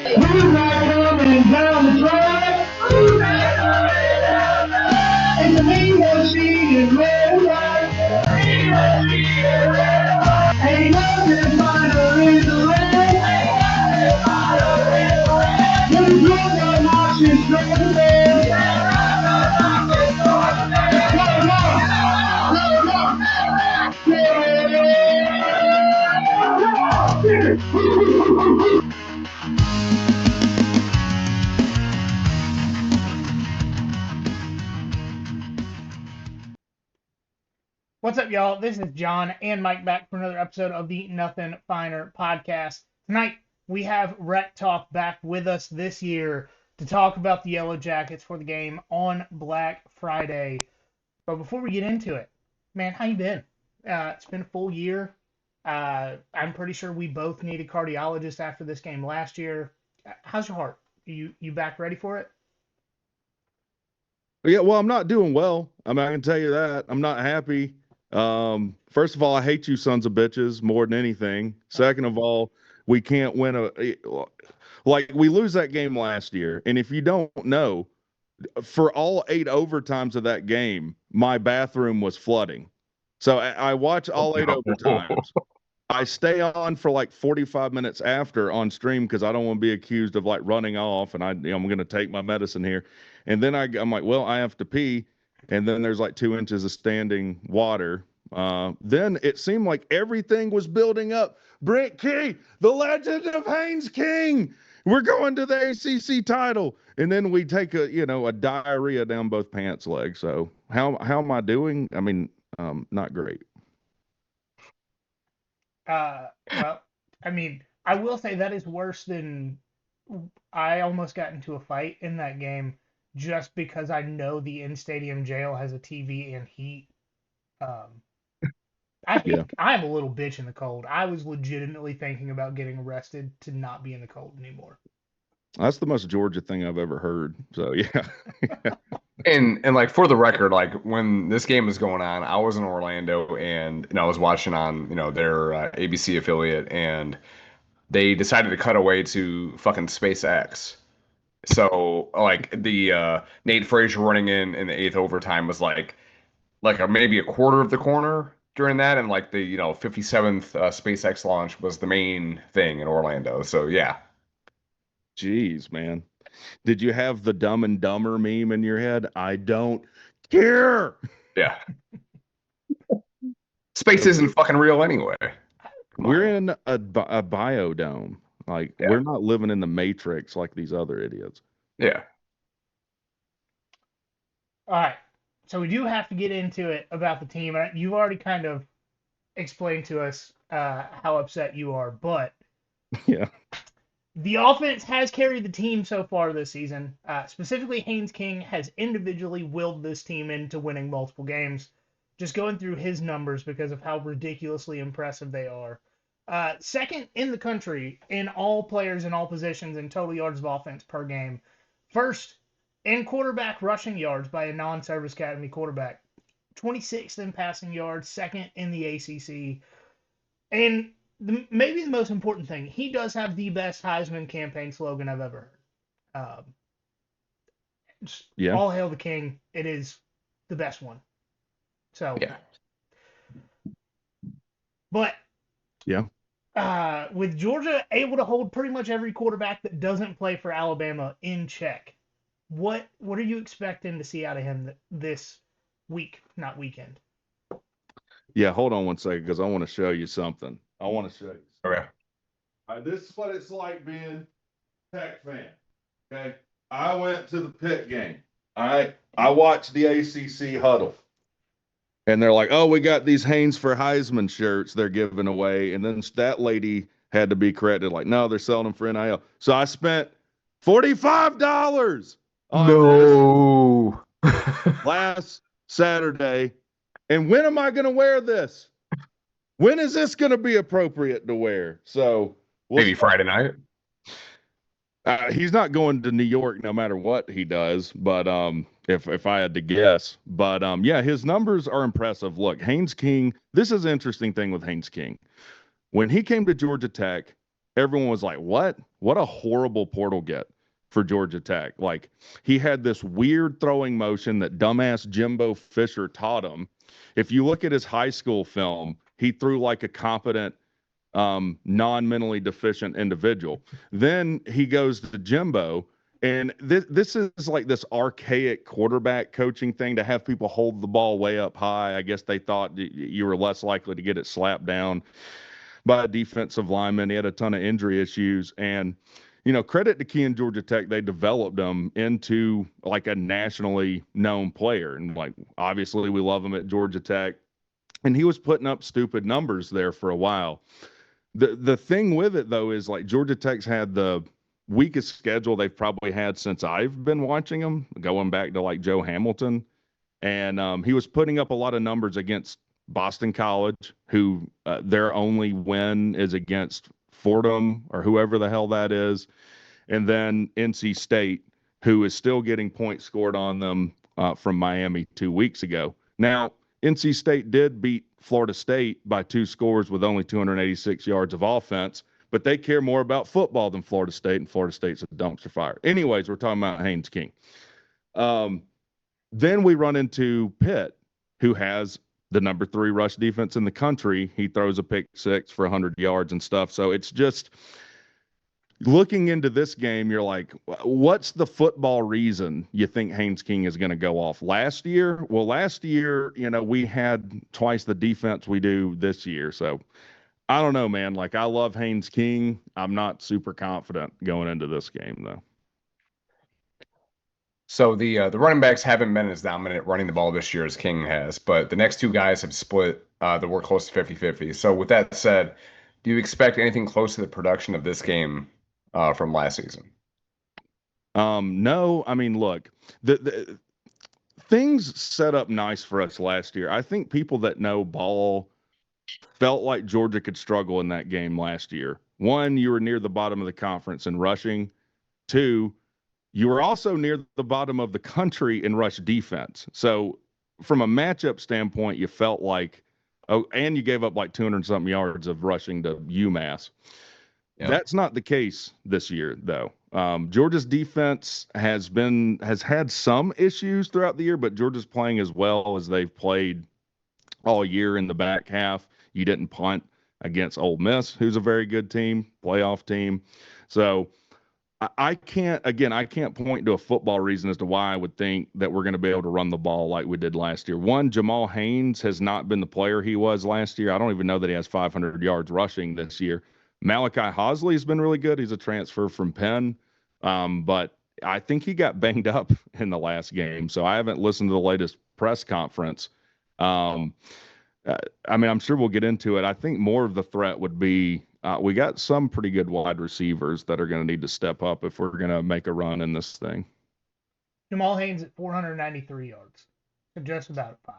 Who's not coming down the track? Who's not coming down the track? It's a mean machine in red and white. Mean machine in red and white. Ain't nothing finer in the red. Ain't nothing finer in the red. When the drums are marching straight to bed. Come on, come on. What's up, y'all? This is John and Mike back for another episode of the Nothing Finer podcast. Tonight, we have Rec Talk back with us this year to talk about the Yellow Jackets for the game on Black Friday. But before we get into it, man, how you been? It's been a full year. I'm pretty sure we both needed cardiologists after this game last year. How's your heart? You back ready for it? Yeah, well, I'm not doing well. I mean, I can tell you that. I'm not happy. First of all, I hate you sons of bitches more than anything. Second of all, we can't win like we lose that game last year. And if you don't know, for all 8 overtimes of that game, my bathroom was flooding. So I watch all 8 overtimes. I stay on for like 45 minutes after on stream because I don't want to be accused of like running off and I'm going to take my medicine here. And then I'm like, well, I have to pee. And then there's like 2 inches of standing water. Then it seemed like everything was building up. Brent Key, the legend of Haynes King. We're going to the ACC title. And then we take a diarrhea down both pants legs. So how am I doing? I mean, not great. Well, I mean, I will say that is worse than I almost got into a fight in that game just because I know the in-stadium jail has a TV and heat. Um, Yeah. I'm a little bitch in the cold. I was legitimately thinking about getting arrested to not be in the cold anymore. That's the most Georgia thing I've ever heard. So yeah. And like for the record, like when this game was going on, I was in Orlando and I was watching on their ABC affiliate, and they decided to cut away to fucking SpaceX. So like the Nate Frazier running in the eighth overtime was maybe a quarter of the corner during that, and like the 57th SpaceX launch was the main thing in Orlando. So yeah, Jeez, man. Did you have the Dumb and Dumber meme in your head? I don't care. yeah. Space isn't fucking real anyway. We're in a biodome. Like, Yeah. we're not living in the Matrix like these other idiots. Yeah. All right. So we do have to get into it about the team. You've already kind of explained to us how upset you are, but Yeah. the offense has carried the team so far this season. Specifically, Haynes King has individually willed this team into winning multiple games. Just going through his numbers because of how ridiculously impressive they are. Second in the country in all players in all positions in total yards of offense per game. First in quarterback rushing yards by a non-service academy quarterback. 26th in passing yards, second in the ACC. And maybe the most important thing, he does have the best Heisman campaign slogan I've ever heard. Yeah. All hail the king. It is the best one. So, Yeah. But Yeah. With Georgia able to hold pretty much every quarterback that doesn't play for Alabama in check, what are you expecting to see out of him this week, not weekend? Yeah, hold on one second because I want to show you something. I want to show you. Okay. This is what it's like being a Tech fan. Okay. I went to the Pitt game. All right. I watched the ACC huddle. And they're like, oh, we got these Haynes for Heisman shirts they're giving away. And then that lady had to be corrected, like, no, they're selling them for NIL. So I spent $45 on this last Saturday. And when am I going to wear this? When is this going to be appropriate to wear? So Maybe Friday night. He's not going to New York no matter what he does, but if I had to guess. But yeah, his numbers are impressive. Look, Haynes King, this is an interesting thing with Haynes King. When he came to Georgia Tech, everyone was like, what? What a horrible portal get for Georgia Tech. Like, he had this weird throwing motion that dumbass Jimbo Fisher taught him. If you look at his high school film, he threw like a competent, non-mentally deficient individual. Then he goes to Jimbo, and this is like this archaic quarterback coaching thing to have people hold the ball way up high. I guess they thought you were less likely to get it slapped down by a defensive lineman. He had a ton of injury issues, and credit to Key and Georgia Tech, they developed him into like a nationally known player, and like obviously we love him at Georgia Tech, and he was putting up stupid numbers there for a while. The thing with it though is like Georgia Tech's had the weakest schedule they've probably had since I've been watching them, going back to like Joe Hamilton, and he was putting up a lot of numbers against Boston College, who their only win is against Fordham or whoever the hell that is, and then NC State, who is still getting points scored on them from Miami 2 weeks ago. Now, NC State did beat Florida State by 2 scores with only 286 yards of offense, but they care more about football than Florida State, and Florida State's a dumpster fire. Anyways, we're talking about Haynes King. Then we run into Pitt, who has the number 3 rush defense in the country. He throws a pick 6 for 100 yards and stuff. So it's just looking into this game, you're like, what's the football reason you think Haynes King is going to go off? Last year, we had twice the defense we do this year. So I don't know, man. Like, I love Haynes King. I'm not super confident going into this game, though. So the running backs haven't been as dominant running the ball this year as King has, but the next 2 guys have split the work close to 50-50. So with that said, do you expect anything close to the production of this game from last season? No, I mean, look, the things set up nice for us last year. I think people that know ball felt like Georgia could struggle in that game last year. 1, you were near the bottom of the conference in rushing. 2, you were also near the bottom of the country in rush defense. So from a matchup standpoint, you felt like, and you gave up like 200-something yards of rushing to UMass. Yep. That's not the case this year, though. Georgia's defense has had some issues throughout the year, but Georgia's playing as well as they've played all year in the back half. You didn't punt against Ole Miss, who's a very good team, playoff team. So I can't point to a football reason as to why I would think that we're going to be able to run the ball like we did last year. 1, Jamal Haynes has not been the player he was last year. I don't even know that he has 500 yards rushing this year. Malachi Hosley has been really good. He's a transfer from Penn, but I think he got banged up in the last game, so I haven't listened to the latest press conference. I'm sure we'll get into it. I think more of the threat would be we got some pretty good wide receivers that are going to need to step up if we're going to make a run in this thing. Jamal Haynes at 493 yards, so just about a 5.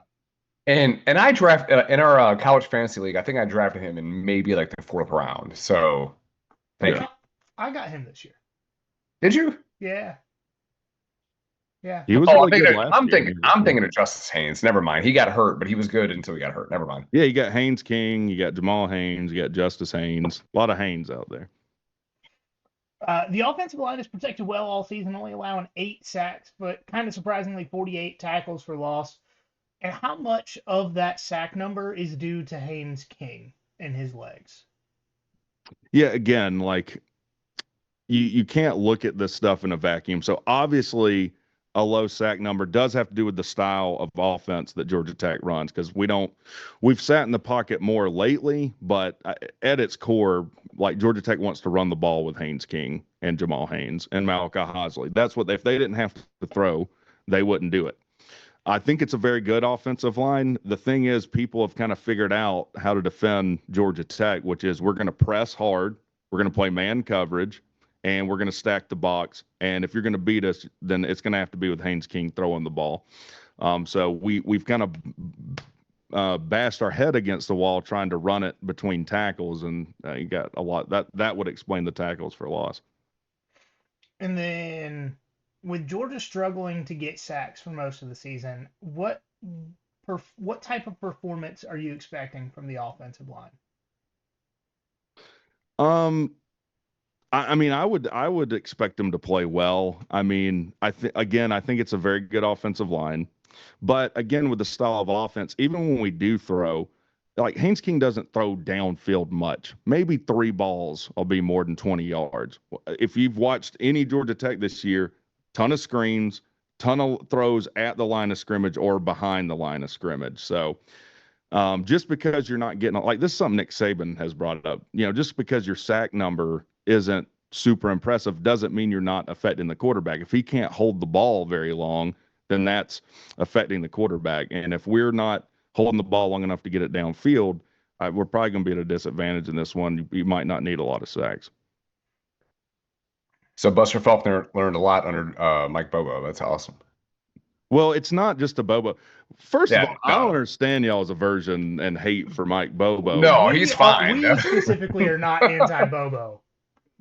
And I draft in our college fantasy league. I think I drafted him in maybe like the 4th round. So, thank you. I got him this year. Did you? Yeah. Yeah. He was really good last year. I'm thinking of Justice Haynes. Never mind. He got hurt, but he was good until he got hurt. Never mind. Yeah, you got Haynes King, you got Jamal Haynes, you got Justice Haynes. A lot of Haynes out there. The offensive line is protected well all season, only allowing 8 sacks, but kind of surprisingly 48 tackles for loss. And how much of that sack number is due to Haynes King and his legs? Yeah, again, like you can't look at this stuff in a vacuum. So obviously a low sack number does have to do with the style of offense that Georgia Tech runs, because we've sat in the pocket more lately, but at its core, like Georgia Tech wants to run the ball with Haynes King and Jamal Haynes and Malachi Hosley. That's what, if they didn't have to throw, they wouldn't do it. I think it's a very good offensive line. The thing is, people have kind of figured out how to defend Georgia Tech, which is we're going to press hard, we're going to play man coverage, and we're going to stack the box. And if you're going to beat us, then it's going to have to be with Haynes King throwing the ball. So we've kind of bashed our head against the wall trying to run it between tackles, and you got a lot. That would explain the tackles for loss. And then, with Georgia struggling to get sacks for most of the season, what type of performance are you expecting from the offensive line? I mean, I would expect them to play well. I mean, I think it's a very good offensive line, but again, with the style of offense, even when we do throw, like Haynes King doesn't throw downfield much. Maybe three balls will be more than 20 yards. If you've watched any Georgia Tech this year, ton of screens, ton of throws at the line of scrimmage or behind the line of scrimmage. So just because you're not getting like this is something Nick Saban has brought up. You know, just because your sack number isn't super impressive doesn't mean you're not affecting the quarterback. If he can't hold the ball very long, then that's affecting the quarterback. And if we're not holding the ball long enough to get it downfield, we're probably going to be at a disadvantage in this one. You might not need a lot of sacks. So Buster Faulkner learned a lot under Mike Bobo. That's awesome. Well, it's not just a Bobo. First of Yeah, all, I don't understand y'all's aversion and hate for Mike Bobo. No, he's fine. We specifically are not anti-Bobo.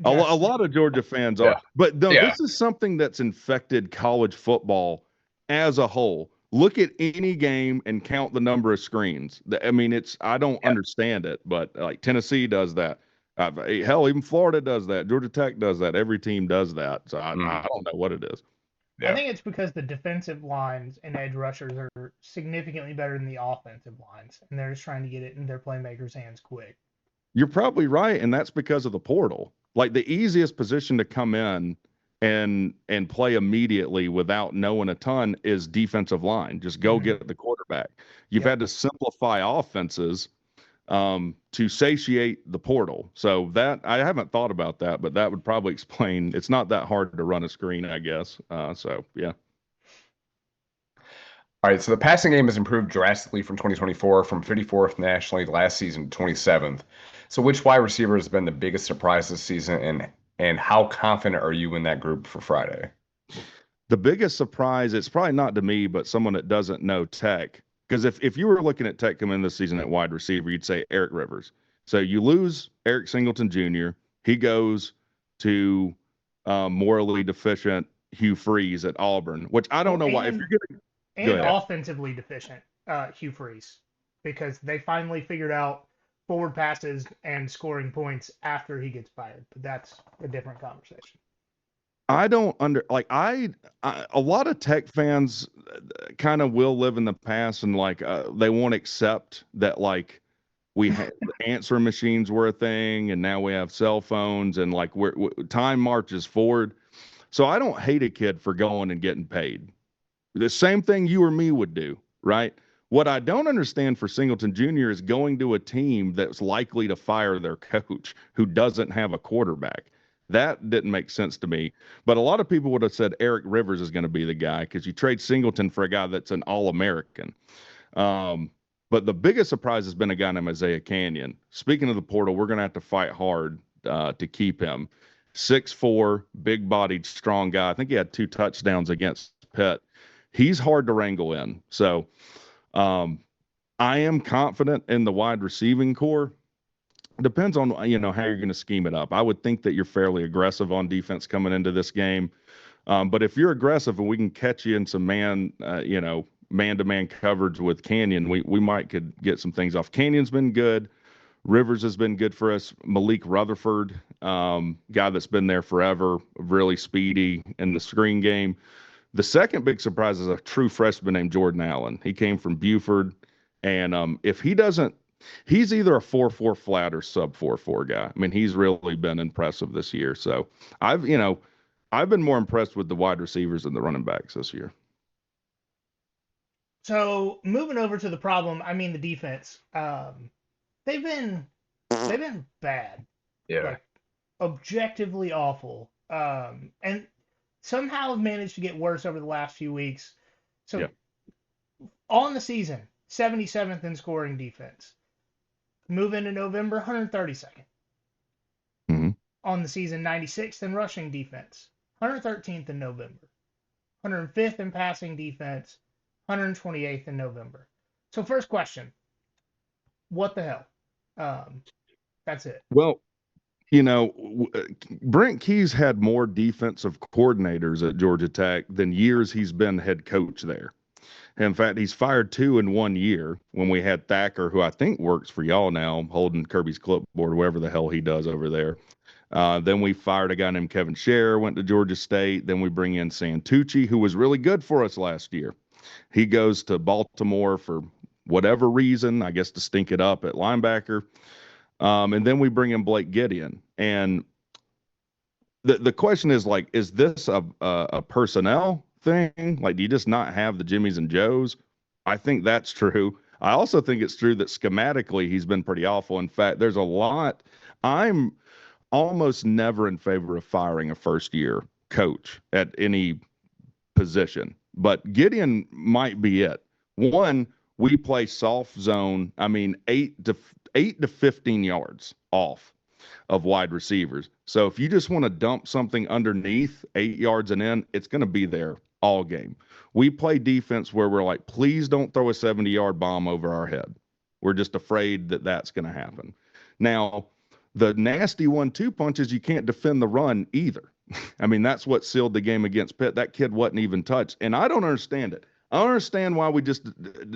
A lot of Georgia fans are. Yeah. But no, Yeah. this is something that's infected college football as a whole. Look at any game and count the number of screens. I mean, I don't understand it, but like Tennessee does that. Hell, even Florida does that. Georgia Tech does that. Every team does that. So I don't know what it is. I think it's because the defensive lines and edge rushers are significantly better than the offensive lines, and they're just trying to get it in their playmakers' hands quick. You're probably right, and that's because of the portal. Like the easiest position to come in and play immediately without knowing a ton is defensive line. Just go get the quarterback. You've had to simplify offenses to satiate the portal. So that I haven't thought about that, but that would probably explain. It's not that hard to run a screen, I guess. So yeah. All right, so the passing game has improved drastically from 2024, from 54th nationally last season to 27th. So which wide receiver has been the biggest surprise this season, and how confident are you in that group for Friday? The biggest surprise, it's probably not to me, but someone that doesn't know Tech. Because if you were looking at Tech coming in this season at wide receiver, you'd say Eric Rivers. So you lose Eric Singleton Jr. He goes to morally deficient Hugh Freeze at Auburn, which I don't know why. If you're getting and offensively deficient Hugh Freeze, because they finally figured out forward passes and scoring points after he gets fired. But that's a different conversation. I don't a lot of Tech fans kind of will live in the past and like they won't accept that like we had answering machines were a thing and now we have cell phones and like time marches forward. So I don't hate a kid for going and getting paid. The same thing you or me would do, right? What I don't understand for Singleton Jr. is going to a team that's likely to fire their coach who doesn't have a quarterback. That didn't make sense to me. But a lot of people would have said Eric Rivers is going to be the guy because you trade Singleton for a guy that's an All-American. But the biggest surprise has been a guy named Isaiah Canyon. Speaking of the portal, we're going to have to fight hard to keep him. 6'4", big-bodied, strong guy. I think he had 2 touchdowns against Pitt. He's hard to wrangle in. So I am confident in the wide receiving core. Depends on, how you're going to scheme it up. I would think that you're fairly aggressive on defense coming into this game. But if you're aggressive and we can catch you in some man-to-man coverage with Canyon, we could get some things off. Canyon's been good. Rivers has been good for us. Malik Rutherford, guy that's been there forever, really speedy in the screen game. The second big surprise is a true freshman named Jordan Allen. He came from Buford, and if he doesn't, he's either a 4.4 flat or sub 4.4 guy. I mean, he's really been impressive this year. So I've been more impressed with the wide receivers than the running backs this year. So moving over to the problem, I mean the defense. They've been bad. Yeah. Like, objectively awful. And somehow have managed to get worse over the last few weeks. So on the season, 77th in scoring defense. Move into November, 132nd. Mm-hmm. On the season, 96th in rushing defense. 113th in November. 105th in passing defense. 128th in November. So first question, what the hell? That's it. Well, Brent Key's had more defensive coordinators at Georgia Tech than years he's been head coach there. In fact, he's fired 2 in 1 year when we had Thacker, who I think works for y'all now, holding Kirby's clipboard, whatever the hell he does over there. Then we fired a guy named Kevin Scher, went to Georgia State. Then we bring in Santucci, who was really good for us last year. He goes to Baltimore for whatever reason, I guess to stink it up at linebacker. And then we bring in Blake Gideon. And the question is, like, is this a personnel thing? Like, do you just not have the Jimmies and Joes? I think that's true. I also think it's true that schematically he's been pretty awful. In fact, there's a lot. I'm almost never in favor of firing a first year coach at any position, but Gideon might be it. One, we play soft zone. I mean, 8 to 15 yards off of wide receivers. So if you just want to dump something underneath 8 yards and in, it's going to be there all game. We play defense where we're like, please don't throw a 70-yard bomb over our head. We're just afraid that that's going to happen. Now, the nasty 1-2 punches, you can't defend the run either. I mean, that's what sealed the game against Pitt. That kid wasn't even touched. And I don't understand it. I don't understand why we just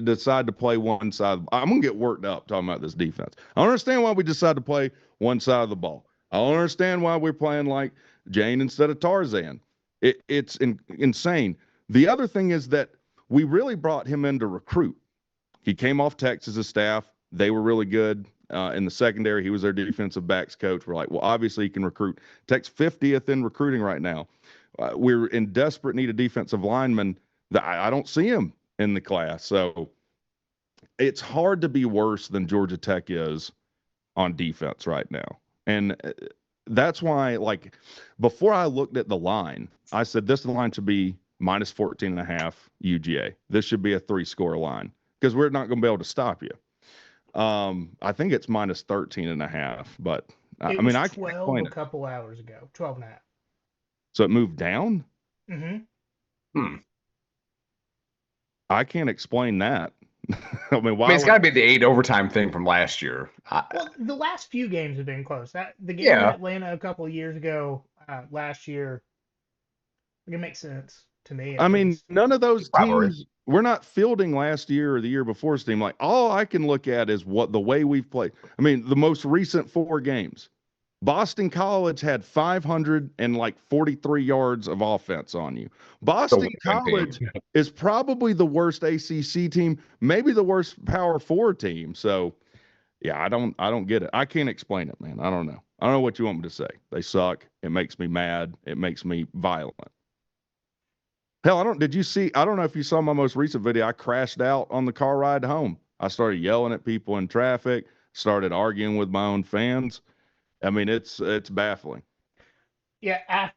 decide to play one side. I'm going to get worked up talking about this defense. I don't understand why we decide to play one side of the ball. I don't understand why we're playing like Jane instead of Tarzan. It's insane. The other thing is that we really brought him in to recruit. He came off Texas's staff. They were really good. In the secondary, he was their defensive backs coach. We're like, well, obviously he can recruit. Tech's 50th in recruiting right now. We're in desperate need of defensive linemen. I don't see him in the class. So it's hard to be worse than Georgia Tech is on defense right now. And that's why, like, before I looked at the line, I said this line should be minus 14.5 UGA. This should be a 3-score line because we're not going to be able to stop you. I think it's minus 13.5, but I mean, I can't explain a couple hours ago, 12.5. So it moved down? Mm-hmm. I can't explain that. I mean, it's got to be the 8 overtime thing from last year. Well, the last few games have been close. The game in Atlanta a couple of years ago, last year, it makes sense to me. I mean, none of those teams, we're not fielding last year or the year before's team. Like, all I can look at is the way we've played. I mean, the most recent 4 games. Boston College had 543 yards of offense on you. Boston College is probably the worst ACC team, maybe the worst Power 4 team. So, yeah, I don't get it. I can't explain it, man. I don't know. I don't know what you want me to say. They suck. It makes me mad. It makes me violent. Hell, I don't know if you saw my most recent video. I crashed out on the car ride home. I started yelling at people in traffic, started arguing with my own fans. I mean, it's baffling. Yeah,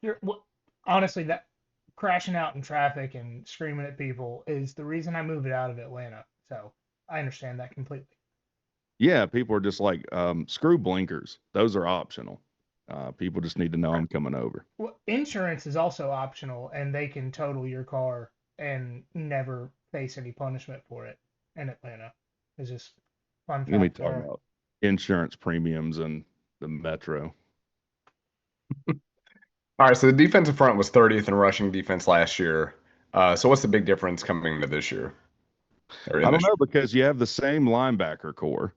honestly, that crashing out in traffic and screaming at people is the reason I moved out of Atlanta. So I understand that completely. Yeah, people are just like, screw blinkers. Those are optional. People just need to know I'm coming over. Well, insurance is also optional, and they can total your car and never face any punishment for it in Atlanta. It's just fun fact. Let me talk about insurance premiums and the metro. All right, so the defensive front was 30th in rushing defense last year. So what's the big difference coming into this year? I don't know, because you have the same linebacker core,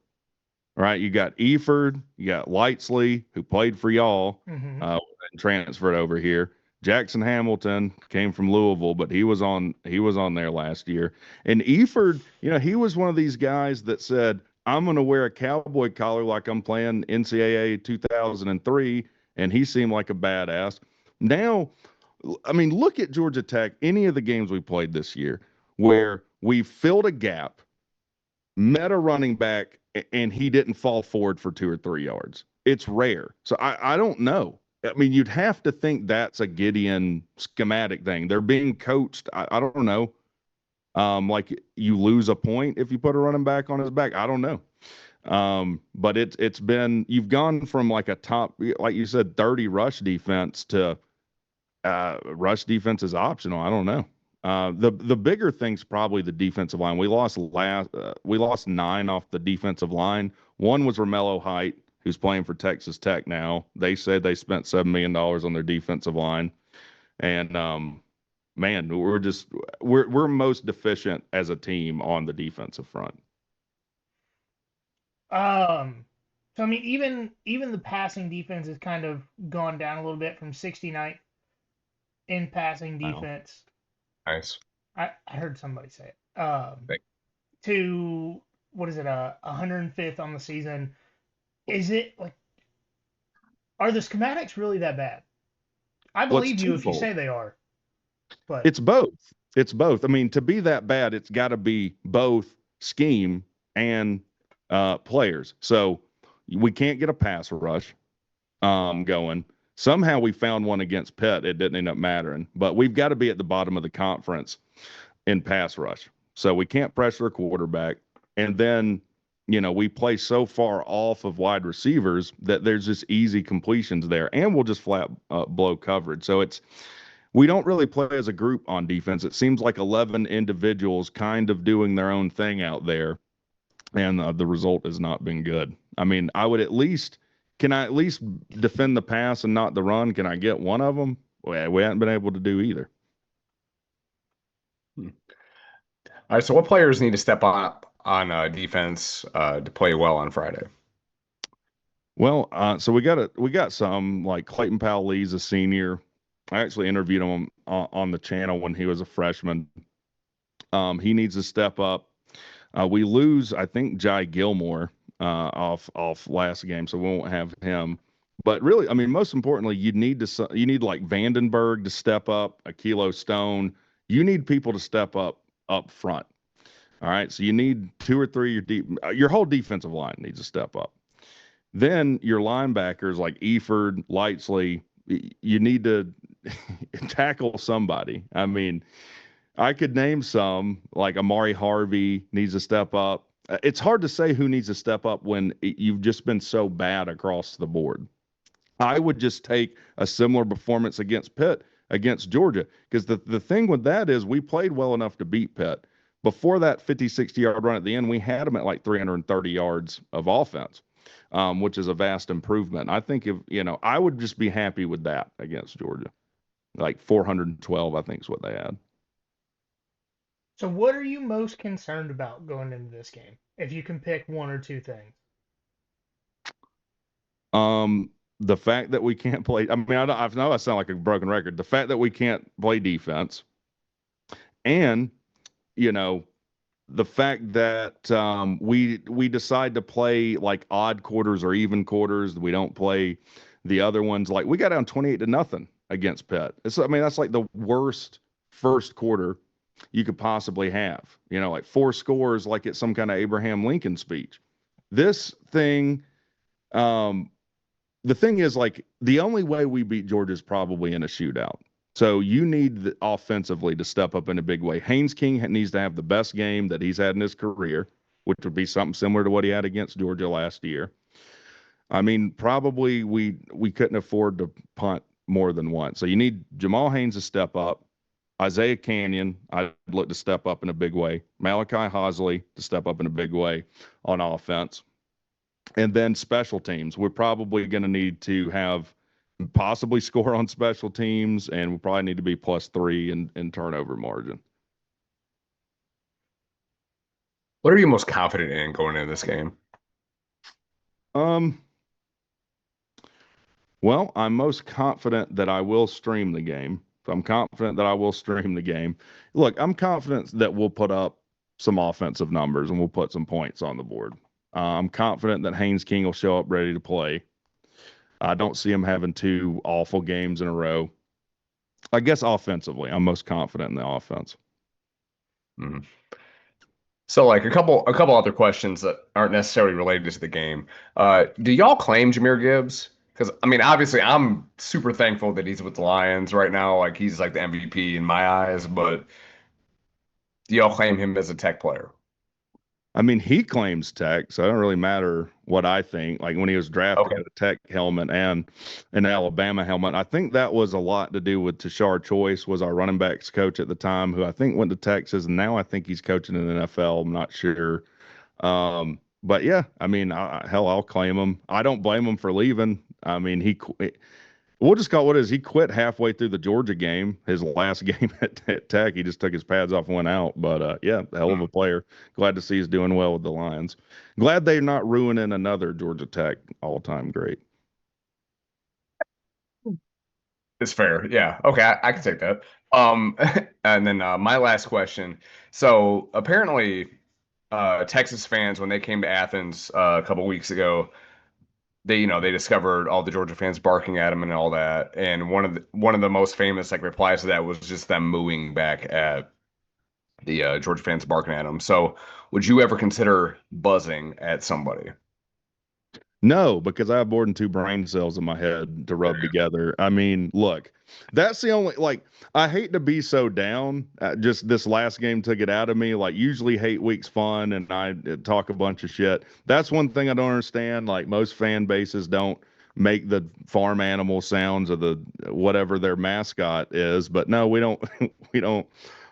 right? You got Eford, you got Lightsley, who played for y'all, and transferred over here. Jackson Hamilton came from Louisville, but he was on there last year. And Eford, he was one of these guys that said, I'm going to wear a cowboy collar like I'm playing NCAA 2003, and he seemed like a badass. Now, I mean, look at Georgia Tech, any of the games we played this year, where we filled a gap, met a running back, and he didn't fall forward for 2 or 3 yards. It's rare. So I don't know. I mean, you'd have to think that's a Gideon schematic thing. They're being coached. I don't know. Like, you lose a point if you put a running back on his back. I don't know. But it's been, you've gone from like a top, like you said, 30 rush defense to rush defense is optional. I don't know. The bigger thing's probably the defensive line. We lost 9 off the defensive line. One was Romello Height, who's playing for Texas Tech now. They said they spent $7 million on their defensive line. And, man, we're most deficient as a team on the defensive front. So I mean, even the passing defense has kind of gone down a little bit from 69th in passing Wow. defense. Nice. I heard somebody say it. Thank- To what is it? 105th on the season. Is it like, are the schematics really that bad? I Well, it's believe you if you twofold. say they are, but It's both. It's both. I mean, to be that bad, it's got to be both scheme and players. So we can't get a pass rush going. Somehow we found one against Pitt. It didn't end up mattering, but we've got to be at the bottom of the conference in pass rush. So we can't pressure a quarterback. And then, we play so far off of wide receivers that there's just easy completions there, and we'll just flat blow coverage. So we don't really play as a group on defense. It seems like 11 individuals kind of doing their own thing out there, and the result has not been good. I mean, can I at least defend the pass and not the run? Can I get one of them? Well, we haven't been able to do either. All right. So what players need to step up on defense to play well on Friday? Well, so we got some like Clayton Powell-Lee's a senior. I actually interviewed him on the channel when he was a freshman. He needs to step up. We lose, I think, Jai Gilmore off last game, so we won't have him. But really, I mean, most importantly, you need like Vandenberg to step up, a Kilo Stone. You need people to step up front. All right, so you need two or three. Your whole defensive line needs to step up. Then your linebackers like Eford, Lightsley, you need to tackle somebody. I mean, I could name some like Amari Harvey needs to step up. It's hard to say who needs to step up when you've just been so bad across the board. I would just take a similar performance against Pitt, against Georgia, because the thing with that is we played well enough to beat Pitt. Before that 50, 60-yard run at the end, we had them at like 330 yards of offense, which is a vast improvement. I think I would just be happy with that against Georgia. Like 412, I think is what they had. so what are you most concerned about going into this game? If you can pick one or two things. The fact that we can't play. I mean, I know I sound like a broken record. The fact that we can't play defense, and you know, the fact that we decide to play like odd quarters or even quarters. We don't play the other ones. Like we got down 28-0 against Pitt. I mean, that's like the worst first quarter you could possibly have. Like four scores, like it's some kind of Abraham Lincoln speech. This thing. The thing is, like, the only way we beat Georgia is probably in a shootout. So you need offensively to step up in a big way. Haynes King needs to have the best game that he's had in his career, which would be something similar to what he had against Georgia last year. I mean, probably we couldn't afford to punt more than once. So you need Jamal Haynes to step up. Isaiah Canyon, I'd look to step up in a big way. Malachi Hosley to step up in a big way on offense. And then special teams. We're probably going to need to have possibly score on special teams, and we probably need to be +3 in turnover margin. What are you most confident in going into this game? Well, I'm most confident that I will stream the game. I'm confident that I will stream the game. Look, I'm confident that we'll put up some offensive numbers and we'll put some points on the board. I'm confident that Haynes King will show up ready to play. I don't see him having two awful games in a row. I guess offensively, I'm most confident in the offense. Mm-hmm. So, like a couple other questions that aren't necessarily related to the game. Do y'all claim Jahmyr Gibbs? Because I mean, obviously, I'm super thankful that he's with the Lions right now. Like he's like the MVP in my eyes. But do y'all claim him as a Tech player? I mean, he claims Tech, so it don't really matter what I think. Like when he was drafted Okay. at a Tech helmet and an Alabama helmet, I think that was a lot to do with Tashard Choice was our running backs coach at the time, who I think went to Texas, and now I think he's coaching in the NFL. I'm not sure. But yeah, I mean, hell, I'll claim him. I don't blame him for leaving. I mean, we'll just call it what it is. He quit halfway through the Georgia game, his last game at Tech. He just took his pads off and went out. But yeah, hell of a player. Glad to see he's doing well with the Lions. Glad they're not ruining another Georgia Tech all-time great. It's fair. Yeah. Okay, I can take that. And then my last question. So apparently, Texas fans, when they came to Athens a couple weeks ago, they discovered all the Georgia fans barking at them and all that. And one of the most famous like replies to that was just them mooing back at the Georgia fans barking at them. So would you ever consider buzzing at somebody? No, because I have more than two brain cells in my head to rub together. I mean, look, that's the only, like, I hate to be so down. Just this last game took it out of me. Like, usually hate week's fun and I talk a bunch of shit. That's one thing I don't understand. Like, most fan bases don't make the farm animal sounds of the whatever their mascot is. But no, we don't, we don't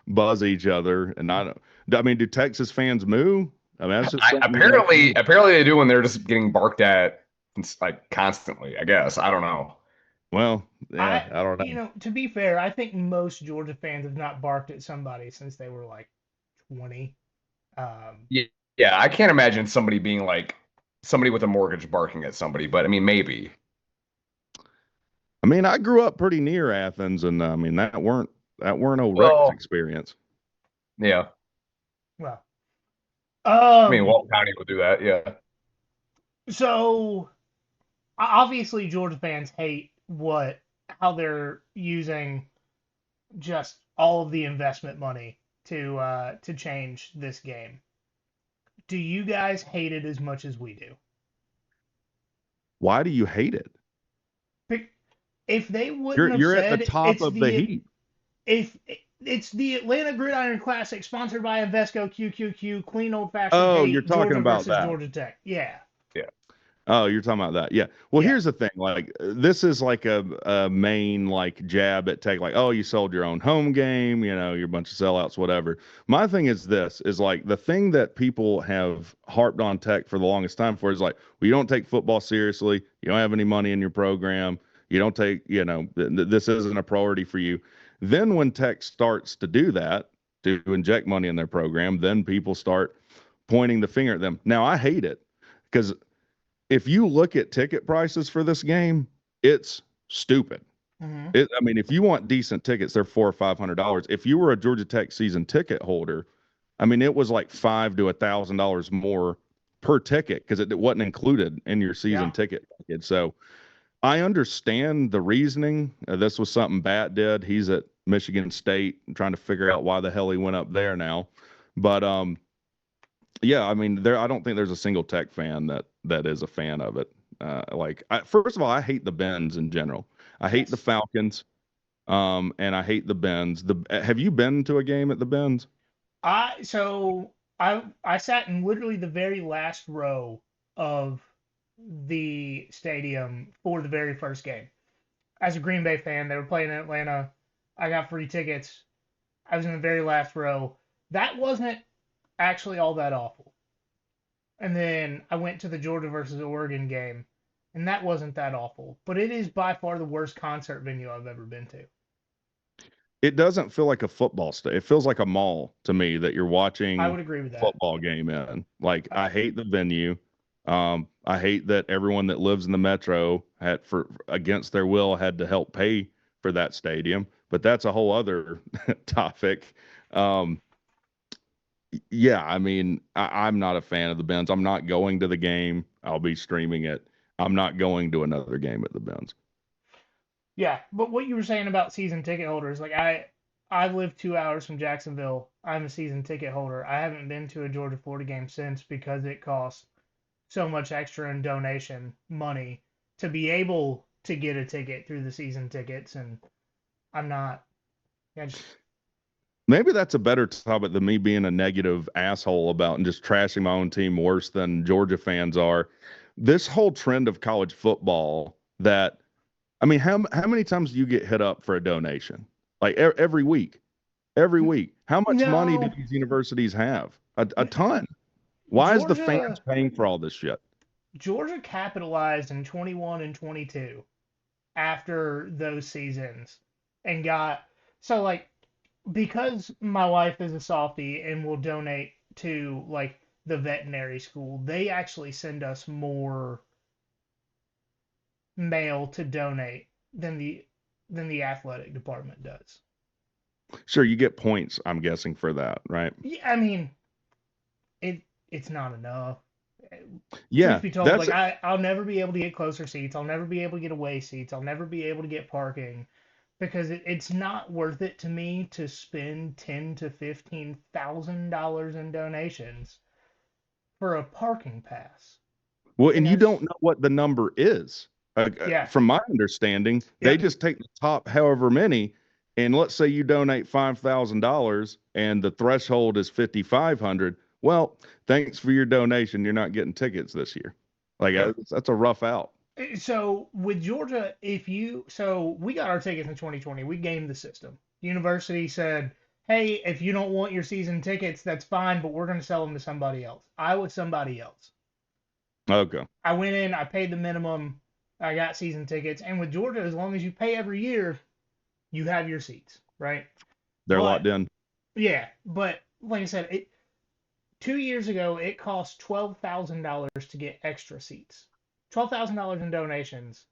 buzz each other. And I mean, do Texas fans moo? I mean, that's just Apparently they do when they're just getting barked at like constantly, I guess. I don't know. Well, yeah, I don't know. You know, to be fair, I think most Georgia fans have not barked at somebody since they were like 20. Yeah, yeah, I can't imagine somebody being like somebody with a mortgage barking at somebody, but I mean maybe. I mean, I grew up pretty near Athens, and I mean that weren't no Well, Rex experience. yeah. Well, I mean, Walton County would do that, yeah. so obviously Georgia fans hate how they're using just all of the investment money to change this game. Do you guys hate it as much as we do? Why do you hate it? If they wouldn't You're have at said the top of the heap. If it's the Atlanta Gridiron Classic sponsored by Invesco QQQ, clean old fashioned. Oh, you're talking Georgia about versus that. Georgia Tech. Yeah. Yeah. Oh, you're talking about that. Yeah. Well, Yeah. here's the thing. Like, this is like a main like jab at Tech. Like, oh, you sold your own home game. You know, you're a bunch of sellouts, whatever. My thing is this: is like the thing that people have harped on Tech for the longest time for is like, well, you don't take football seriously. You don't have any money in your program. You don't take. You know, this isn't a priority for you. Then when Tech starts to do that, to inject money in their program, then people start pointing the finger at them. Now, I hate it because if you look at ticket prices for this game, it's stupid. Mm-hmm. I mean, if you want decent tickets, they're $400 or $500. If you were a Georgia Tech season ticket holder, I mean, it was like $500 to $1,000 more per ticket because it wasn't included in your season ticket package. So I understand the reasoning. This was something Bat did. He's at Michigan State trying to figure out why the hell he went up there now. But yeah, I mean, I don't think there's a single Tech fan that is a fan of it. First of all, I hate the Bens in general. I hate the Falcons, and I hate the Bens. Have you been to a game at the Bens? I sat in literally the very last row of the stadium for the very first game. As a Green Bay fan, they were playing in Atlanta. I got free tickets. I was in the very last row. That wasn't actually all that awful. And then I went to the Georgia versus Oregon game, and that wasn't that awful. But it is by far the worst concert venue I've ever been to. It doesn't feel like a football stadium. It feels like a mall to me that you're watching I would agree with that. Football game in. Like, I hate the venue. I hate that everyone that lives in the metro against their will had to help pay for that stadium. But that's a whole other topic. Yeah, I mean, I'm not a fan of the Bens. I'm not going to the game. I'll be streaming it. I'm not going to another game at the Bens. Yeah, but what you were saying about season ticket holders, like I live 2 hours from Jacksonville. I'm a season ticket holder. I haven't been to a Georgia Florida game since because it costs so much extra in donation money to be able to get a ticket through the season tickets, and I'm not. Maybe that's a better topic than me being a negative asshole about and just trashing my own team worse than Georgia fans are. This whole trend of college football that, I mean, how many times do you get hit up for a donation? Like every week. Every week. How much money do these universities have? A ton. Why is the fans paying for all this shit? Georgia capitalized in 21 and 22 after those seasons and got so like because my wife is a softie and will donate to like the veterinary school, they actually send us more mail to donate than the athletic department does. Sure, you get points, I'm guessing, for that, right? Yeah, I mean, it's not enough. Yeah, Truth be told, that's like I'll never be able to get closer seats. I'll never be able to get away seats. I'll never be able to get parking because it's not worth it to me to spend $10,000 to $15,000 in donations for a parking pass. well, And and you there's don't know what the number is. yeah, From my understanding, they yep, just take the top however many, and let's say you donate $5,000 and the threshold is 5,500. Well, thanks for your donation. You're not getting tickets this year. Like Yep. that's a rough out. So with Georgia, so we got our tickets in 2020. We gamed the system. The university said, "Hey, if you don't want your season tickets, that's fine, but we're going to sell them to somebody else." I was somebody else. Okay, I went in, I paid the minimum, I got season tickets, and with Georgia, as long as you pay every year, you have your seats, right? they're But locked in. yeah, but like I said, 2 years ago it cost $12,000 to get extra seats. $12,000 in donations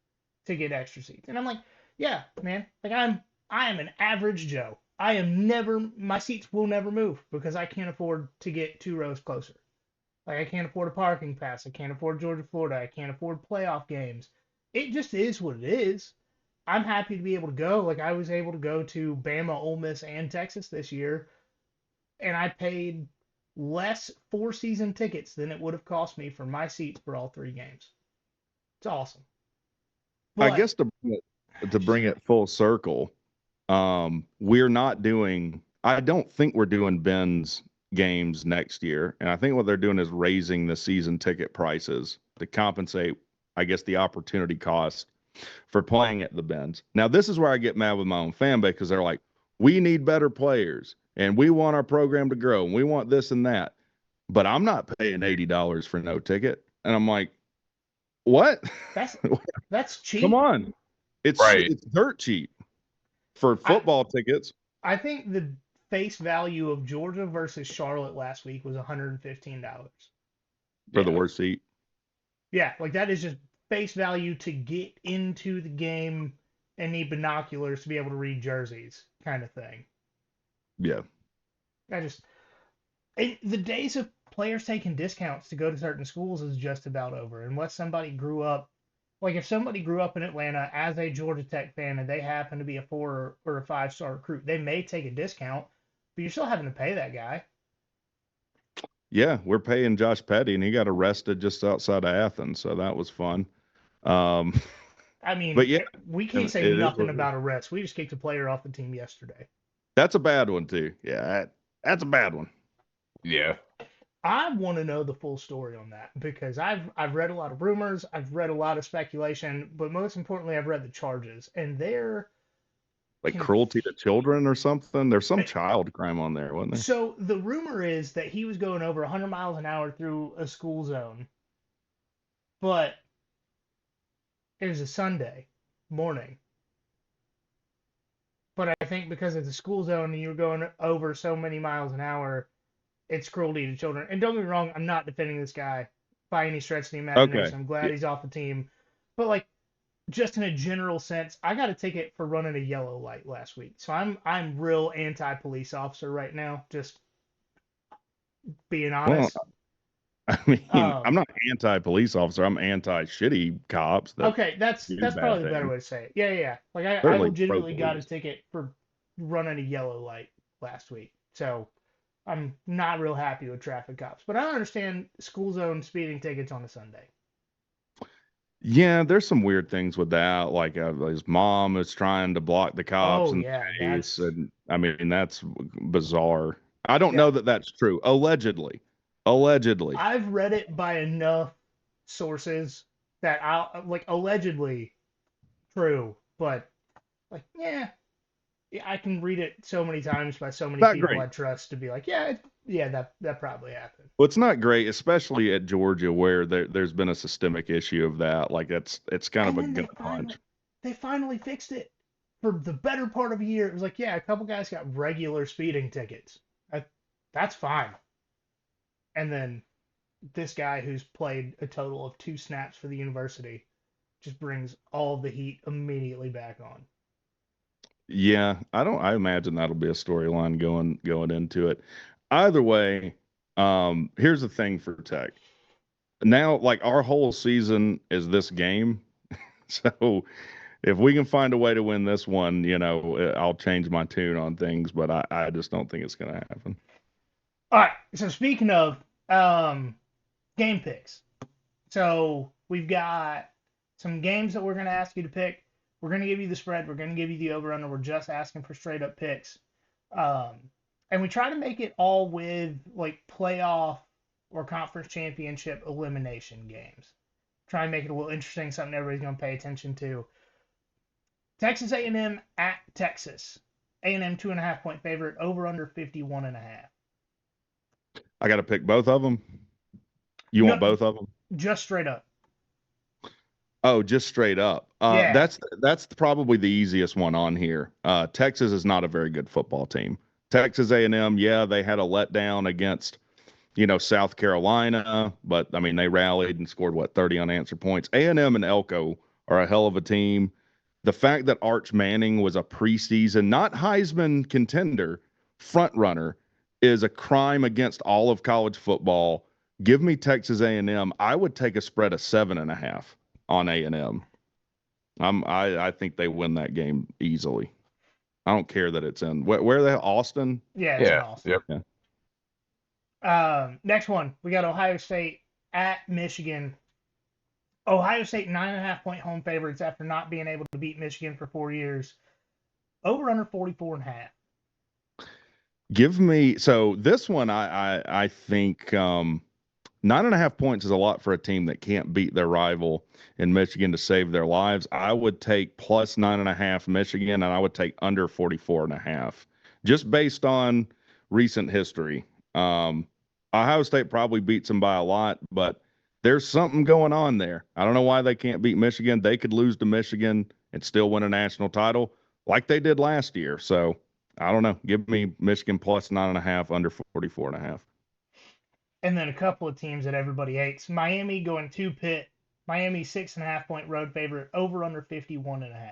to get extra seats. And I'm like, yeah, man, like I am an average Joe. My seats will never move because I can't afford to get 2 rows closer. Like I can't afford a parking pass. I can't afford Georgia, Florida. I can't afford playoff games. It just is what it is. I'm happy to be able to go. Like I was able to go to Bama, Ole Miss, and Texas this year, and I paid less for season tickets than it would have cost me for my seats for all 3 games. It's awesome. I But guess to bring it full circle, we're not doing. I don't think we're doing Ben's games next year, and I think what they're doing is raising the season ticket prices to compensate, I guess, the opportunity cost for playing at the Ben's. Now, this is where I get mad with my own fan base because they're like, "We need better players, and we want our program to grow, and we want this and that." But I'm not paying $80 for no ticket, and I'm like, "What? that's that's Come cheap. on, Right. it's dirt cheap." For I football tickets, I think the face value of Georgia versus Charlotte last week was $115. for the Yeah. worst seat. Yeah, like that is just face value to get into the game and need binoculars to be able to read jerseys, kind of thing. Yeah. I just the days of players taking discounts to go to certain schools is just about over. Unless somebody grew up, like if somebody grew up in Atlanta as a Georgia Tech fan and they happen to be a 4 or a 5-star recruit, they may take a discount, but you're still having to pay that guy. Yeah, we're paying Josh Petty, and he got arrested just outside of Athens, so that was fun. Um, I but mean, yeah, we and can't say it is nothing what it is. about arrests. We just kicked a player off the team yesterday. That's a bad one too. Yeah, that's a bad one. Yeah. I want to know the full story on that because I've read a lot of rumors, I've read a lot of speculation, but most importantly, I've read the charges, and they're Like conf- cruelty to children or something. There's some child crime on there, wasn't there? so the rumor is that he was going over 100 miles an hour through a school zone, but it was a Sunday morning. But I think because it's a school zone and you're going over so many miles an hour, it's cruelty to children. And don't get me wrong, I'm not defending this guy by any stretch of the Okay. imagination. I'm glad Yeah. he's off the team. But like just in a general sense, I got a ticket for running a yellow light last week. So I'm real anti police officer right now, just being Well, honest. I mean, I'm Um not anti-police officer. I'm anti-shitty cops that okay, that's do that's bad probably the better things. way to say it. Yeah, yeah, yeah. Like I Certainly legitimately got a pro-police. ticket for running a yellow light last week. So I'm not real happy with traffic cops. But I don't understand school zone speeding tickets on a Sunday. Yeah, there's some weird things with that. Like his mom is trying to block the cops Oh in the yeah, face, that's and I mean that's bizarre. I don't yeah. know that that's true. Allegedly, allegedly. I've read it by enough sources that I'll like allegedly true, but like yeah, I can read it so many times by so many Not people I great. trust to be like, yeah, that probably happened. Well, it's not great, especially at Georgia, where there's been a systemic issue of that. Like it's kind of And a then gut punch. They finally fixed it. For the better part of a year, it was like, yeah, a couple guys got regular speeding tickets. That's fine. And then this guy who's played a total of 2 snaps for the university just brings all the heat immediately back on. Yeah, I imagine that'll be a storyline going into it. Either way, here's the thing for Tech. Now, like our whole season is this game. So if we can find a way to win this one, I'll change my tune on things, but I just don't think it's going to happen. All right. So speaking of game picks, so we've got some games that we're going to ask you to pick. We're going to give you the spread. We're going to give you the over/under. We're just asking for straight up picks, and we try to make it all with like playoff or conference championship elimination games. Try and make it a little interesting, something everybody's going to pay attention to. Texas A&M at Texas. A&M 2.5-point favorite, over under 51.5. I got to pick both of them. You want both of them? Just straight up. Oh, just straight up. Yeah. That's probably the easiest one on here. Texas is not a very good football team. Texas A&M, yeah, they had a letdown against, South Carolina, but I mean they rallied and scored 30 unanswered points. A&M and Elko are a hell of a team. The fact that Arch Manning was a preseason, not Heisman contender, front runner, is a crime against all of college football. Give me Texas A&M. I would take a spread of 7.5 on A&M. I think they win that game easily. I don't care that it's in where are they? Austin? Yeah, it's in Austin. Yep. Yeah. Next one, we got Ohio State at Michigan. Ohio State 9.5-point home favorites after not being able to beat Michigan for 4 years. Over under 44.5. Give me this one. I think 9.5 points is a lot for a team that can't beat their rival in Michigan to save their lives. I would take plus 9.5 Michigan, and I would take under 44.5, just based on recent history. Ohio State probably beats them by a lot, but there's something going on there. I don't know why they can't beat Michigan. They could lose to Michigan and still win a national title like they did last year. So I don't know. Give me Michigan plus 9.5, under 44.5. And then a couple of teams that everybody hates. Miami going to Pitt. Miami 6.5-point road favorite, over under 51.5.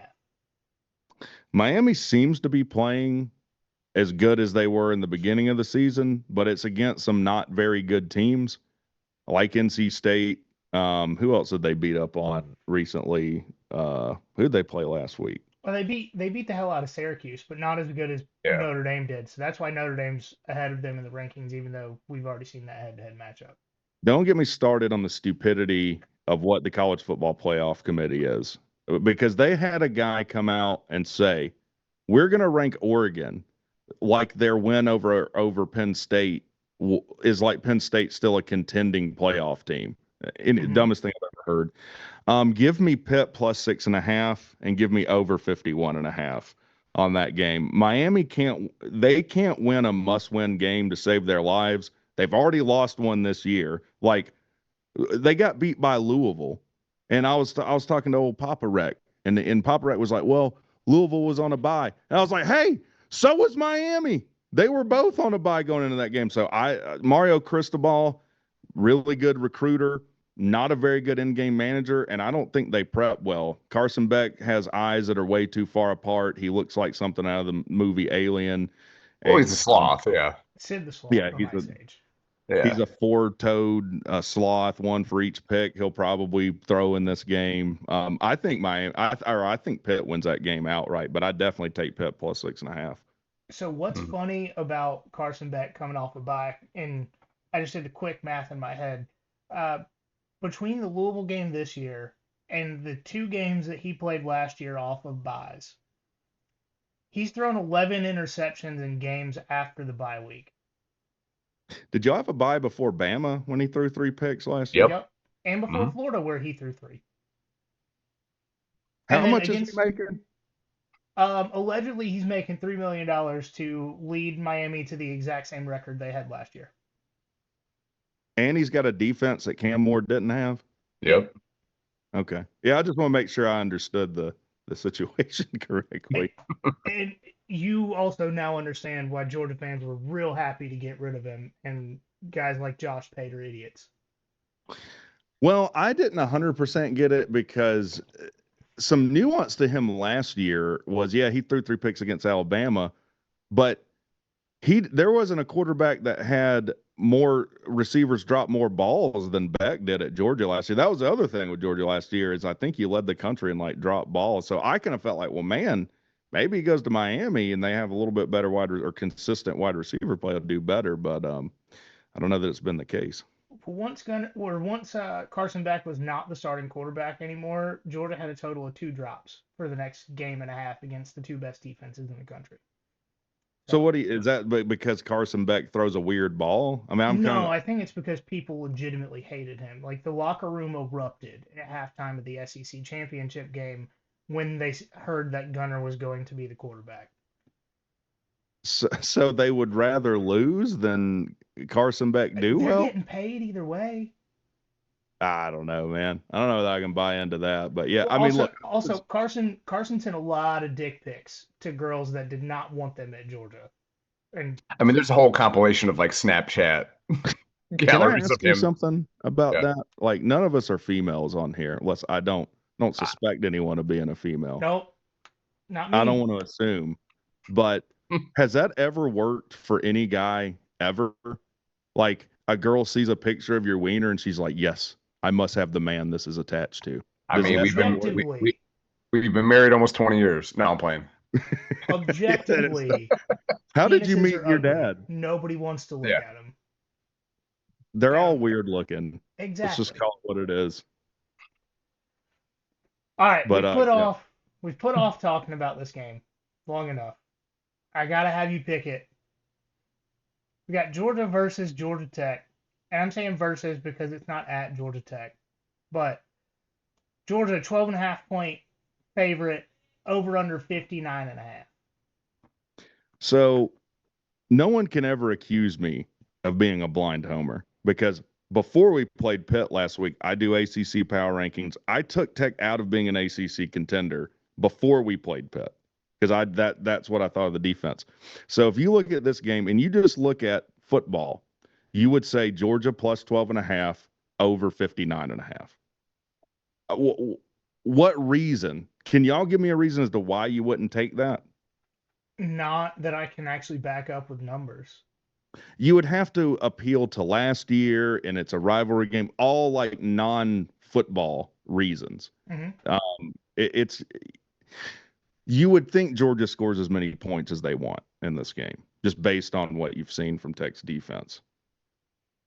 Miami seems to be playing as good as they were in the beginning of the season, but it's against some not very good teams like NC State. Who else did they beat up on recently? Who'd they play last week? Well, they beat the hell out of Syracuse, but not as good as Notre Dame did. So that's why Notre Dame's ahead of them in the rankings, even though we've already seen that head-to-head matchup. Don't get me started on the stupidity of what the college football playoff committee is, because they had a guy come out and say, we're going to rank Oregon like their win over Penn State is like Penn State still a contending playoff team. Dumbest thing I've ever heard. Give me Pitt plus 6.5 and give me over 51.5 on that game. Miami can't win a must-win game to save their lives. They've already lost one this year. Like they got beat by Louisville, and I was talking to old Papa Rec, and Papa Rec was like, "Well, Louisville was on a bye," and I was like, "Hey, so was Miami. They were both on a bye going into that game." So Mario Cristobal, really good recruiter, not a very good in-game manager, and I don't think they prep well. Carson Beck has eyes that are way too far apart. He looks like something out of the movie Alien. Well, he's a sloth, yeah. Sid the Sloth. Yeah, he's a four-toed sloth, one for each pick. He'll probably throw in this game. I think I think Pitt wins that game outright, but I definitely take Pitt plus 6.5. So what's funny about Carson Beck coming off a bye? And I just did the quick math in my head. Between the Louisville game this year and the 2 games that he played last year off of byes, he's thrown 11 interceptions in games after the bye week. Did y'all have a bye before Bama when he threw 3 picks last year? Yep. And before Florida where he threw 3. How much is he making? Allegedly, he's making $3 million to lead Miami to the exact same record they had last year. And he's got a defense that Cam Moore didn't have? Yep. Okay. Yeah, I just want to make sure I understood the the situation correctly. And you also now understand why Georgia fans were real happy to get rid of him, and guys like Josh Pate are idiots. Well, I didn't 100% get it because some nuance to him last year was, yeah, he threw 3 picks against Alabama, but there wasn't a quarterback that had more receivers drop more balls than Beck did at Georgia last year. That was the other thing with Georgia last year is I think he led the country in like drop balls. So I kind of felt like, well, man, maybe he goes to Miami and they have a little bit better consistent wide receiver play to do better. But I don't know that it's been the case. Once Carson Beck was not the starting quarterback anymore, Georgia had a total of 2 drops for the next game and a half against the 2 best defenses in the country. So is that because Carson Beck throws a weird ball? I mean, I think it's because people legitimately hated him. Like the locker room erupted at halftime of the SEC championship game when they heard that Gunner was going to be the quarterback. So they would rather lose than Carson Beck do They're well? They're getting paid either way. I don't know, man. I don't know that I can buy into that, but yeah, Well, I mean, look. Also, Carson sent a lot of dick pics to girls that did not want them at Georgia. And I mean, there's a whole compilation of like Snapchat galleries Can I ask of him. you something about that? Like, none of us are females on here, unless I don't suspect anyone of being a female. Nope, not me. I don't want to assume, but has that ever worked for any guy ever? Like, a girl sees a picture of your wiener and she's like, "Yes, I must have the man this is attached to." I mean, we've been married almost 20 years. No, I'm playing. Objectively, how did you meet your dad? Nobody wants to look at him. They're all weird looking. Exactly. Let's just call it what it is. All right, we've put off talking about this game long enough. I gotta have you pick it. We got Georgia versus Georgia Tech, and I'm saying versus because it's not at Georgia Tech, but Georgia 12.5 point favorite, over under 59.5. So no one can ever accuse me of being a blind homer because before we played Pitt last week, I do ACC power rankings. I took Tech out of being an ACC contender before we played Pitt because that's what I thought of the defense. So if you look at this game and you just look at football, you would say Georgia plus 12.5 over 59.5. What reason? Can y'all give me a reason as to why you wouldn't take that? Not that I can actually back up with numbers. You would have to appeal to last year, and it's a rivalry game, all like non-football reasons. Mm-hmm. You would think Georgia scores as many points as they want in this game, just based on what you've seen from Tech's defense.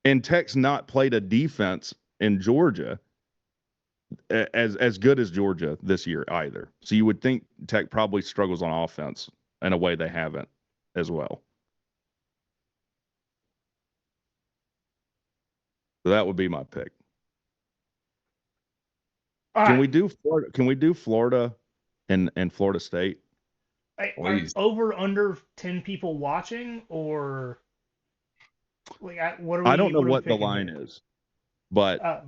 And Tech's not played a defense in Georgia as good as Georgia this year either. So you would think Tech probably struggles on offense in a way they haven't as well. So that would be my pick. Can we do Florida? Can we do Florida and Florida State? Over under 10 people watching, or like what are we? I don't know what the line is, but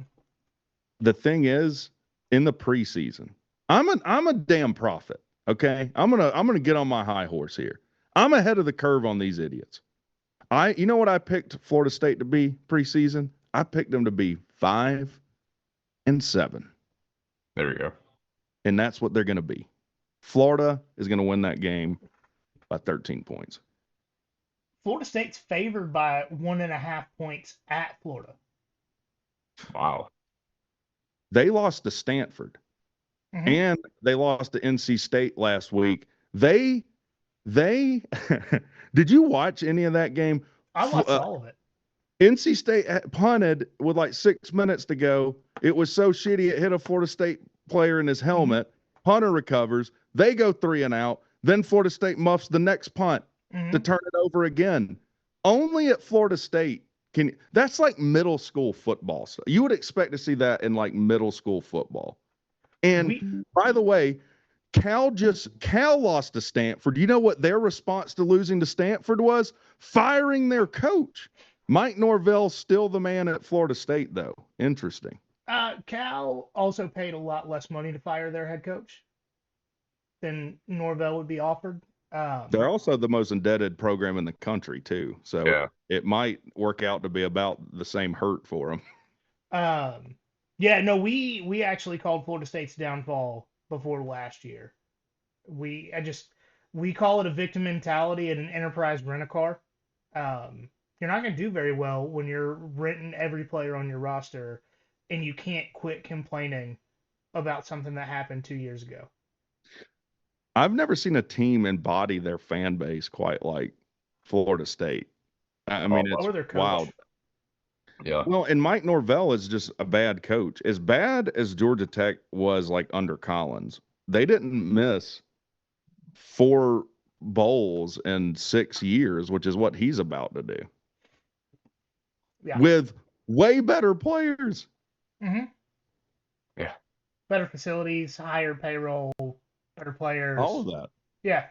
the thing is, in the preseason, I'm a damn prophet. Okay, I'm gonna get on my high horse here. I'm ahead of the curve on these idiots. You know what I picked Florida State to be preseason? I picked them to be 5-7. There we go. And that's what they're going to be. Florida is going to win that game by 13 points. Florida State's favored by 1.5 points at Florida. Wow. They lost to Stanford. Mm-hmm. And they lost to NC State last week. They did you watch any of that game? I watched all of it. NC State punted with like 6 minutes to go. It was so shitty it hit a Florida State player in his helmet. Mm-hmm. Punter recovers. They go 3 and out. Then Florida State muffs the next punt to turn it over again. Only at Florida State that's like middle school football. So you would expect to see that in like middle school football. And by the way, Cal lost to Stanford. Do you know what their response to losing to Stanford was? Firing their coach. Mike Norvell's still the man at Florida State, though. Interesting. Cal also paid a lot less money to fire their head coach. than Norvell would be offered. They're also the most indebted program in the country too, so it might work out to be about the same hurt for them. Yeah, no, we actually called Florida State's downfall before last year. We call it a victim mentality and an enterprise rent-a-car. You're not going to do very well when you're renting every player on your roster and you can't quit complaining about something that happened 2 years ago. I've never seen a team embody their fan base quite like Florida State. I mean, it's their coach. wild. Yeah. Well, and Mike Norvell is just a bad coach. As bad as Georgia Tech was like under Collins, they didn't miss 4 bowls in 6 years, which is what he's about to do. Yeah. With way better players. Mm-hmm. Yeah. Better facilities, higher payroll, better players. All of that. Yeah.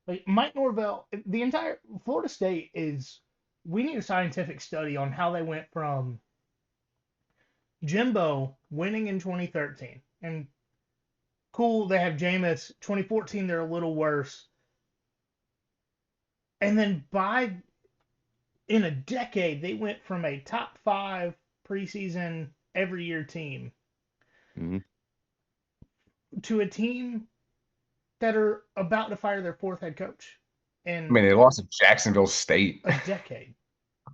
Like Mike Norvell, the entire Florida State is, we need a scientific study on how they went from Jimbo winning in 2013. And cool, they have Jameis. 2014, they're a little worse. And then in a decade, they went from a top 5 preseason every year team to a team that are about to fire their 4th head coach. And I mean, they lost to Jacksonville State. A decade.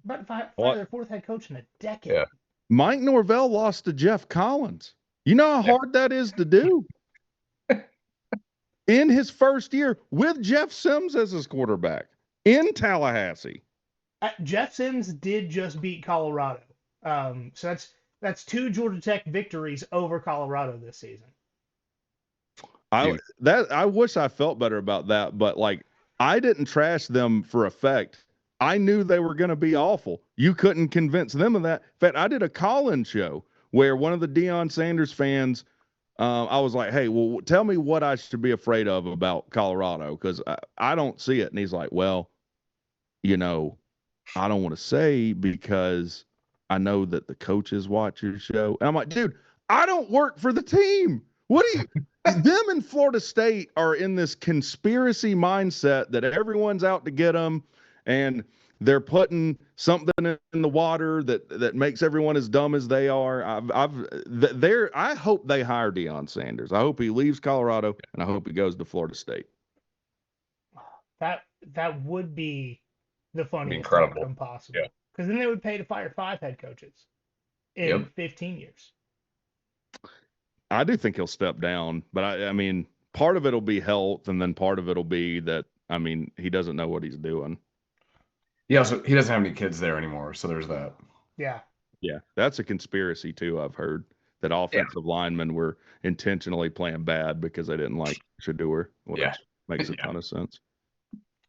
About to fire their 4th head coach in a decade. Yeah. Mike Norvell lost to Jeff Collins. You know how hard that is to do? In his first year with Jeff Sims as his quarterback in Tallahassee. Jeff Sims did just beat Colorado. So that's 2 Georgia Tech victories over Colorado this season. I wish I felt better about that, but like I didn't trash them for effect. I knew they were going to be awful. You couldn't convince them of that. In fact, I did a call-in show where one of the Deion Sanders fans, I was like, hey, well, tell me what I should be afraid of about Colorado because I don't see it. And he's like, well, you know, I don't want to say because I know that the coaches watch your show. And I'm like, dude, I don't work for the team. What do you them in Florida State are in this conspiracy mindset that everyone's out to get them and they're putting something in the water that makes everyone as dumb as they are. I hope they hire Deion Sanders. I hope he leaves Colorado and I hope he goes to Florida State. That would be the funniest outcome possible. Because then they would pay to fire 5 head coaches in 15 years. I do think he'll step down, but I mean, part of it will be health, and then part of it will be that, I mean, he doesn't know what he's doing. Yeah, so he doesn't have any kids there anymore, so there's that. Yeah. Yeah, that's a conspiracy, too, I've heard, that offensive linemen were intentionally playing bad because they didn't like Shador, which makes a ton of sense.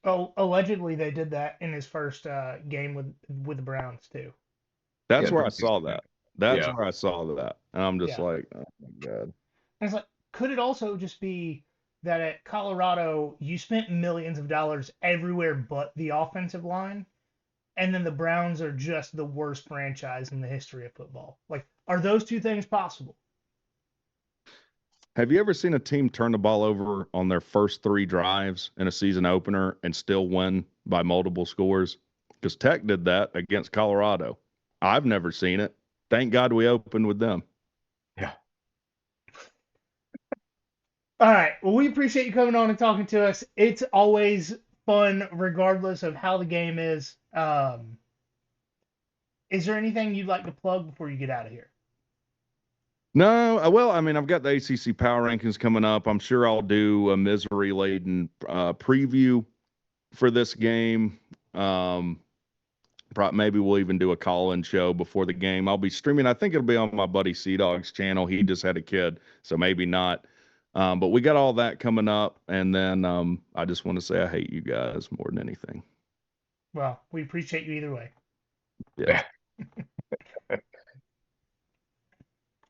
Oh, allegedly they did that in his first game with the Browns, too. That's where I saw that. That's where I saw that. And I'm just like, oh, my God. And it's like, could it also just be that at Colorado, you spent millions of dollars everywhere but the offensive line, and then the Browns are just the worst franchise in the history of football? Like, are those 2 things possible? Have you ever seen a team turn the ball over on their first 3 drives in a season opener and still win by multiple scores? Because Tech did that against Colorado. I've never seen it. Thank God we opened with them. Yeah. All right. Well, we appreciate you coming on and talking to us. It's always fun, regardless of how the game is. Is there anything you'd like to plug before you get out of here? No. Well, I mean, I've got the ACC Power Rankings coming up. I'm sure I'll do a misery-laden preview for this game. Maybe we'll even do a call-in show before the game. I'll be streaming. I think it'll be on my buddy Sea-Dog's channel. He just had a kid, so maybe not. But we got all that coming up. And then I just want to say I hate you guys more than anything. Well, we appreciate you either way. Yeah.